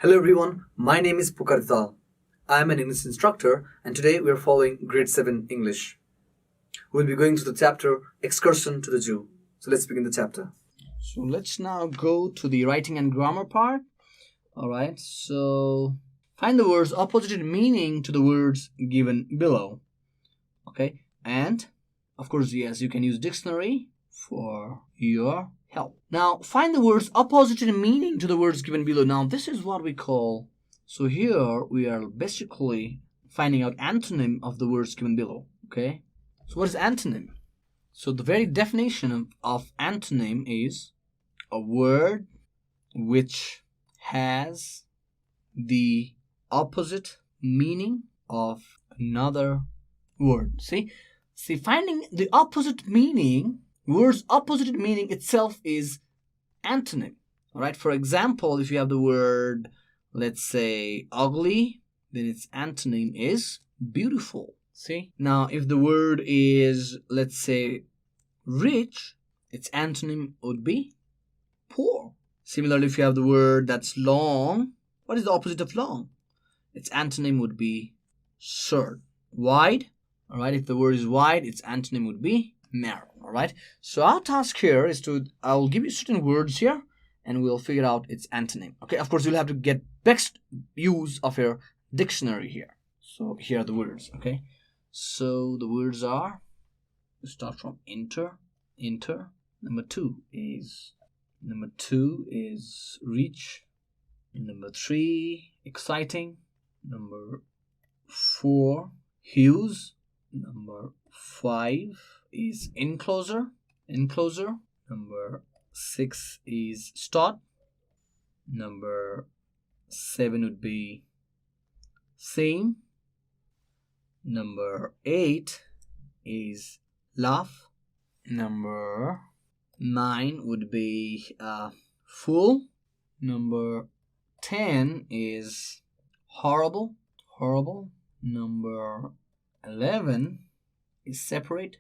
Hello everyone, my name is Pukar Dhital. I am an English instructor and today we are following Grade 7 English. We'll be going to the chapter Excursion to the Zoo. So let's begin the chapter. So let's now go to the writing and grammar part. Alright, so find the words opposite meaning to the words given below. Okay, and of course, yes, you can use dictionary for your help. Now, find the words opposite in meaning to the words given below. Now, this is what we call, so here we are basically finding out antonym of the words given below, okay? So what is antonym? So the very definition of antonym is a word which has the opposite meaning of another word. See, finding the opposite meaning, words opposite meaning itself is antonym. All right. For example, if you have the word, let's say, ugly, then its antonym is beautiful. See. Now, if the word is, let's say, rich, its antonym would be poor. Similarly, if you have the word that's long, what is the opposite of long? Its antonym would be short. Wide. All right. If the word is wide, its antonym would be narrow. All right. So our task here is I'll give you certain words here and we'll figure out its antonym. Okay. Of course, you'll have to get best use of your dictionary here. So here are the words. Okay. So the words are, we start from enter. Number two is reach. Number three, exciting. Number four, hues. Number five is enclosure. Number six is start. Number seven would be same. Number eight is laugh. Number nine would be full. Number 10 is horrible. Number 11 is separate.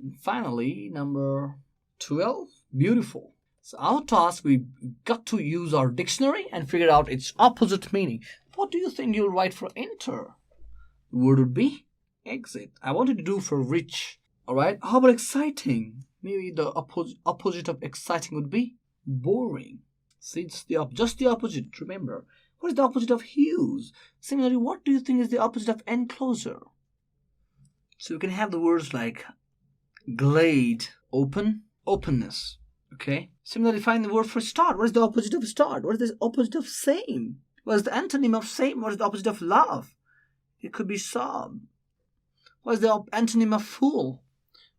And finally, number 12, beautiful. So our task, we got to use our dictionary and figure out its opposite meaning. What do you think you'll write for enter? The word would be exit. I wanted to do for rich. All right. How about exciting? Maybe the opposite of exciting would be boring. See, it's just the opposite. Remember, what is the opposite of hues? Similarly, what do you think is the opposite of enclosure? So you can have the words like glade, open, openness. Okay. Similarly, find the word for start. What is the opposite of start? What is the opposite of same? What is the antonym of same? What is the opposite of love? It could be sob. What is the antonym of fool?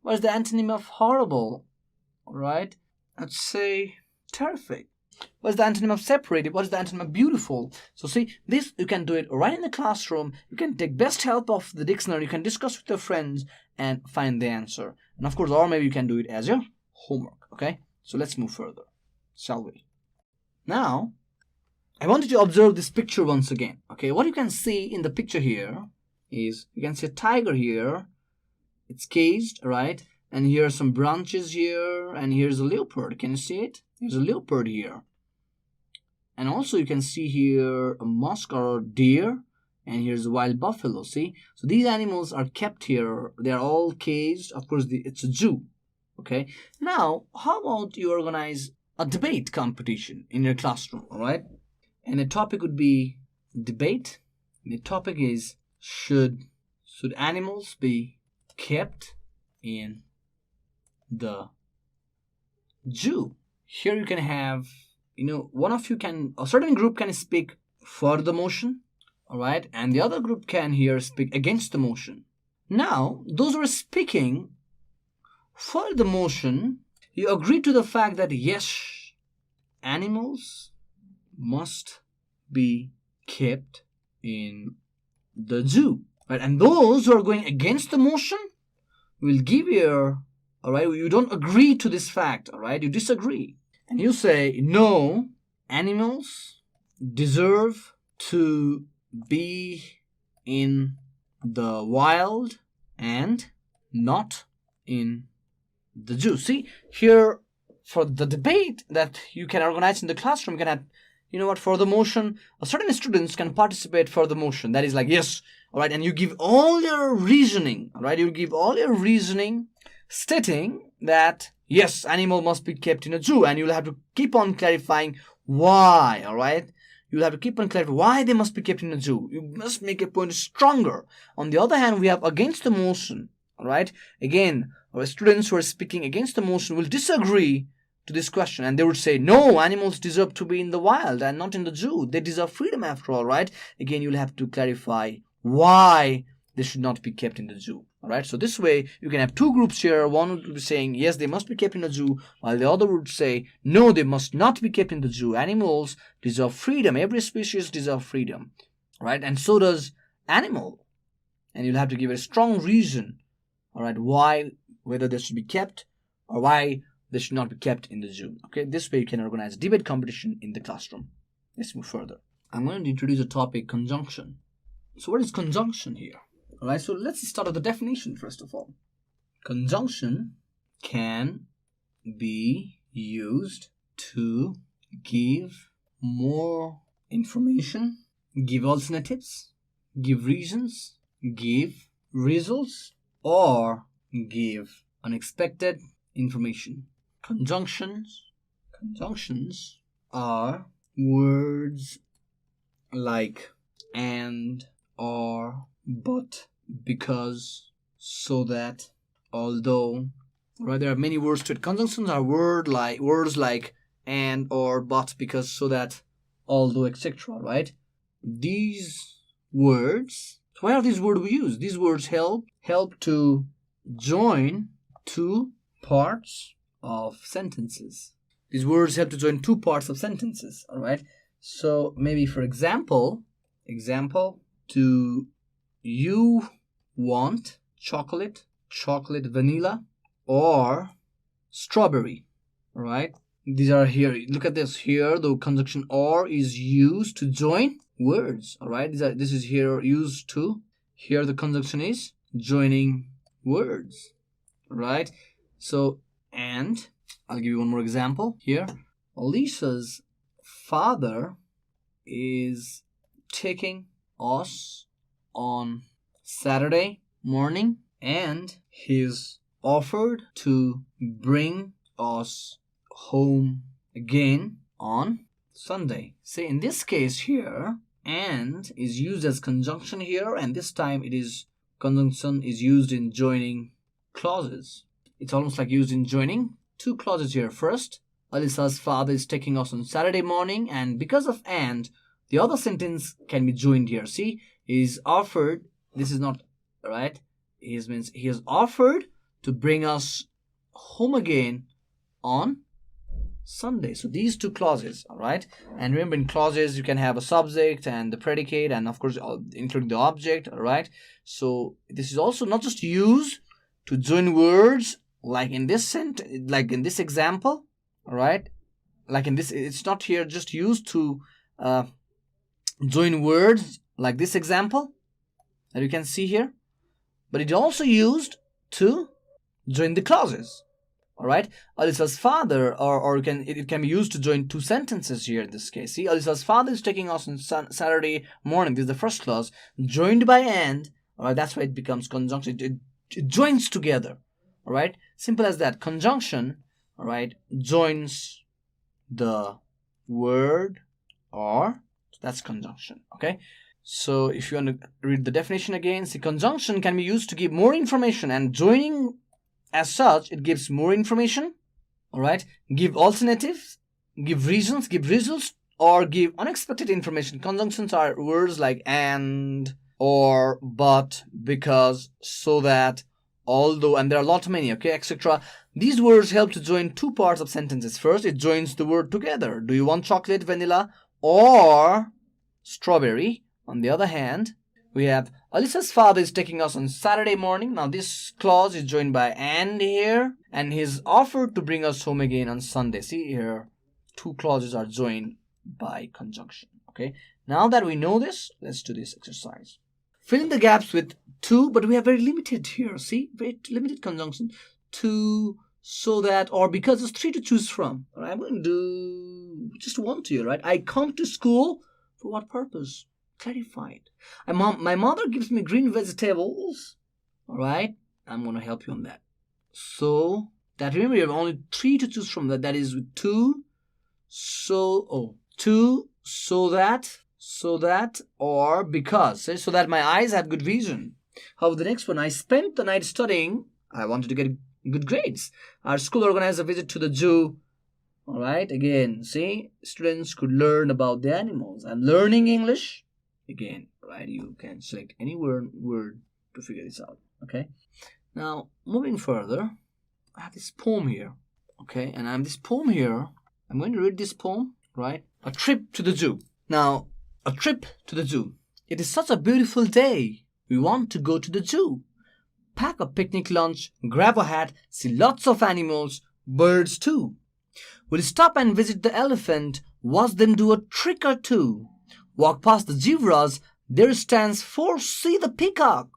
What is the antonym of horrible? All right. Let's say terrific. What is the antonym of separated? What is the antonym of beautiful? So see, this you can do it right in the classroom. You can take best help of the dictionary. You can discuss with your friends and find the answer. And of course, or maybe you can do it as your homework. Okay. So let's move further, shall we? Now, I want you to observe this picture once again. Okay. What you can see in the picture here is you can see a tiger here. It's caged, right? And here are some branches here, and here's a leopard. Can you see it? There's a leopard here. And also you can see here a musk or a deer, and here's a wild buffalo, see? So these animals are kept here. They're all caged. Of course, it's a zoo, okay? Now, how about you organize a debate competition in your classroom, all right? And the topic would be debate. And the topic is, should animals be kept in the zoo? Here you can have, a certain group can speak for the motion, all right, and the other group can here speak against the motion. Now, those who are speaking for the motion, you agree to the fact that yes, animals must be kept in the zoo, right? And those who are going against the motion will give you, all right, you don't agree to this fact, all right, you disagree. And you say, no, animals deserve to be in the wild and not in the zoo. See, here for the debate that you can organize in the classroom, you can have you know what, for the motion, certain students can participate for the motion. That is like, yes, all right, and you give all your reasoning, all right, you give all your reasoning stating that, yes, animal must be kept in a zoo, and you'll have to keep on clarifying why, all right? You'll have to keep on clarifying why they must be kept in a zoo. You must make a point stronger. On the other hand, we have against the motion, all right? Again, our students who are speaking against the motion will disagree to this question, and they would say, no, animals deserve to be in the wild and not in the zoo. They deserve freedom after all, right? Again, you'll have to clarify why they should not be kept in the zoo. All right, so this way you can have two groups here. One would be saying, yes, they must be kept in a zoo, while the other would say, no, they must not be kept in the zoo. Animals deserve freedom. Every species deserves freedom, right? And so does animal. And you'll have to give a strong reason, all right, why, whether they should be kept or why they should not be kept in the zoo. Okay, this way you can organize a debate competition in the classroom. Let's move further. I'm going to introduce a topic, conjunction. So what is conjunction here? All right, so let's start with the definition first of all. Conjunction can be used to give more information, give alternatives, give reasons, give results, or give unexpected information. Conjunctions are words like and, or, but, because, so that, although, right? There are many words to it. Conjunctions are words like and, or, but, because, so that, although, etc. Right? These words. Why are these words we use? These words help to join two parts of sentences. These words help to join two parts of sentences. All right. So maybe, for example, do you want chocolate vanilla, or strawberry? All right. These are here. Look at this here. The conjunction or is used to join words. All right. This is here used to. Here the conjunction is joining words. All right. So, and I'll give you one more example here. Lisa's father is taking us on Saturday morning, and he's offered to bring us home again on Sunday. See, in this case here, and is used as conjunction here, and this time conjunction is used in joining clauses. It's almost like used in joining two clauses here. First, Alisa's father is taking us on Saturday morning, and because of and, the other sentence can be joined here. See, he's offered, this is not, right? He has offered to bring us home again on Sunday. So these two clauses, all right? And remember, in clauses, you can have a subject and the predicate, and of course, including the object, all right? So this is also not just used to join words like in this like in this example, all right? Like in this, it's not here just used to join words like this example that you can see here, but it's also used to join the clauses. All right, Alisa's father, or it can be used to join two sentences here in this case. See, Alisa's father is taking us on Saturday morning. This is the first clause, joined by and. All right, that's why it becomes conjunction. It joins together. All right, simple as that. Conjunction, all right, joins the word or. That's conjunction. Okay. So if you want to read the definition again, see, conjunction can be used to give more information, and joining as such, it gives more information, all right? Give alternatives, give reasons, give results, or give unexpected information. Conjunctions are words like and, or, but, because, so that, although, and there are a lot many, okay, etc. These words help to join two parts of sentences. First, it joins the word together. Do you want chocolate, vanilla, or strawberry? On the other hand, we have Alisa's father is taking us on Saturday morning. Now this clause is joined by and here, and he's offered to bring us home again on Sunday. See here, two clauses are joined by conjunction. Okay. Now that we know this, let's do this exercise. Fill in the gaps with to, but we have very limited here. See, very limited conjunction. To, so that, or because. There's three to choose from. All right, I'm going to do just want to, right? I come to school for what purpose? Clarified. My mother gives me green vegetables. All right? I'm going to help you on that. So, that remember you have only 3 to choose from that. That is to, so that, or because. So that my eyes have good vision. However, the next one, I spent the night studying. I wanted to get good grades. Our school organized a visit to the zoo. All right, again, see, students could learn about the animals. And learning English, again, right, you can select any word to figure this out, okay? Now, moving further, I have this poem here, okay? And I'm going to read this poem, right? A trip to the zoo. Now, a trip to the zoo. It is such a beautiful day. We want to go to the zoo. Pack a picnic lunch, grab a hat, see lots of animals, birds too. We'll stop and visit the elephant, watch them do a trick or two. Walk past the zebras, there stands see the peacock,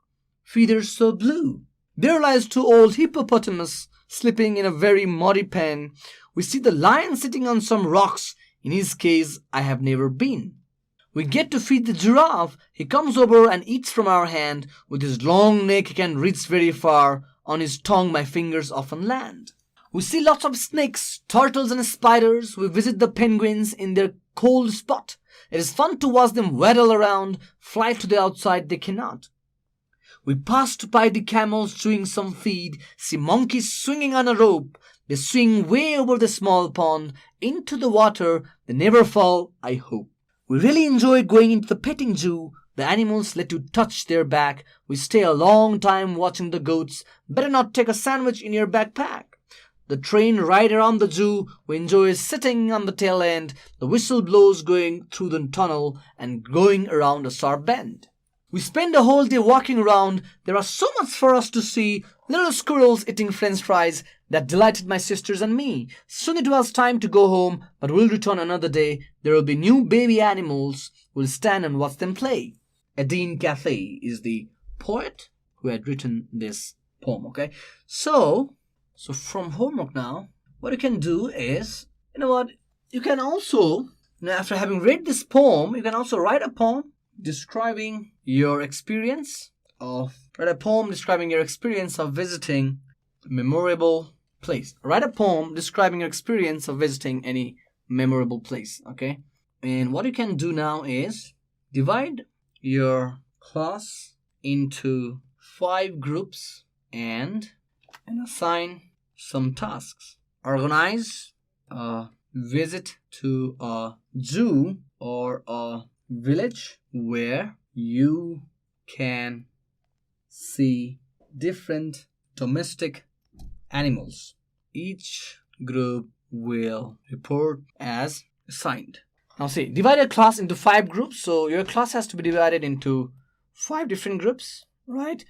feathers so blue. There lies 2 old hippopotamus, sleeping in a very muddy pen. We see the lion sitting on some rocks, in his case I have never been. We get to feed the giraffe, he comes over and eats from our hand. With his long neck he can reach very far, on his tongue my fingers often land. We see lots of snakes, turtles and spiders. We visit the penguins in their cold spot. It is fun to watch them waddle around, fly to the outside they cannot. We pass by the camels chewing some feed, see monkeys swinging on a rope. They swing way over the small pond, into the water, they never fall, I hope. We really enjoy going into the petting zoo. The animals let you touch their back. We stay a long time watching the goats. Better not take a sandwich in your backpack. The train ride around the zoo. We enjoy sitting on the tail end. The whistle blows going through the tunnel and going around a sharp bend. We spend the whole day walking around. There are so much for us to see. Little squirrels eating french fries that delighted my sisters and me. Soon it was time to go home, but we'll return another day. There will be new baby animals. We'll stand and watch them play. Edine Cathay is the poet who had written this poem, okay? So from homework now, what you can do is, you can also, after having read this poem, you can also write a poem describing your experience of visiting a memorable place. Write a poem describing your experience of visiting any memorable place, okay? And what you can do now is divide your class into 5 groups and assign some tasks. Organize a visit to a zoo or a village where you can see different domestic animals. Each group will report as assigned. Now see, divide your class into 5 groups. So your class has to be divided into 5 different groups, right?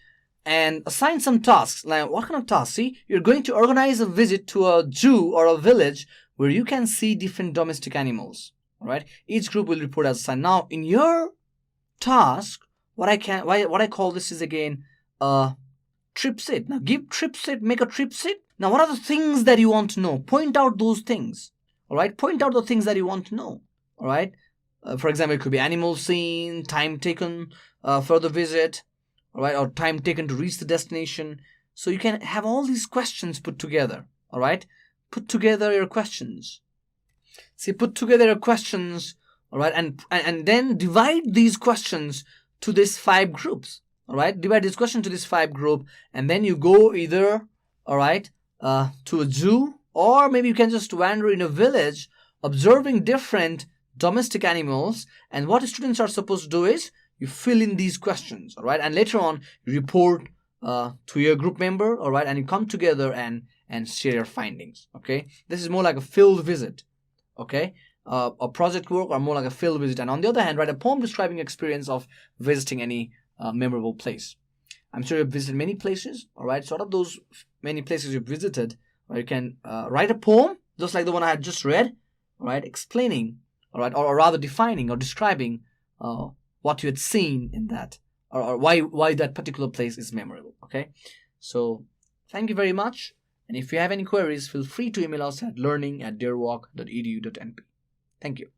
And assign some tasks. Like, what kind of tasks? See, you're going to organize a visit to a zoo or a village where you can see different domestic animals. All right. Each group will report as assigned. Now, in your task, what I call this is again a trip sit. Now, make a trip sit. Now, what are the things that you want to know? Point out those things. All right. Point out the things that you want to know. All right. For example, it could be animal seen, time taken for the visit. All right, or time taken to reach the destination. So you can have all these questions put together. All right, put together your questions. All right, and then divide these questions to these 5 groups. All right, divide this question to this 5 group, and then you go either, all right, to a zoo, or maybe you can just wander in a village, observing different domestic animals. And what students are supposed to do is, you fill in these questions, all right? And later on, you report to your group member, all right? And you come together and share your findings, okay? This is more like a field visit, okay? A project work or more like a field visit. And on the other hand, write a poem describing your experience of visiting any memorable place. I'm sure you've visited many places, all right? So out of those many places you've visited, you can write a poem, just like the one I had just read, all right? Explaining, all right? Or rather defining or describing what you had seen in that, or why that particular place is memorable, okay? So thank you very much. And if you have any queries, feel free to email us at learning@deerwalk.edu.np. Thank you.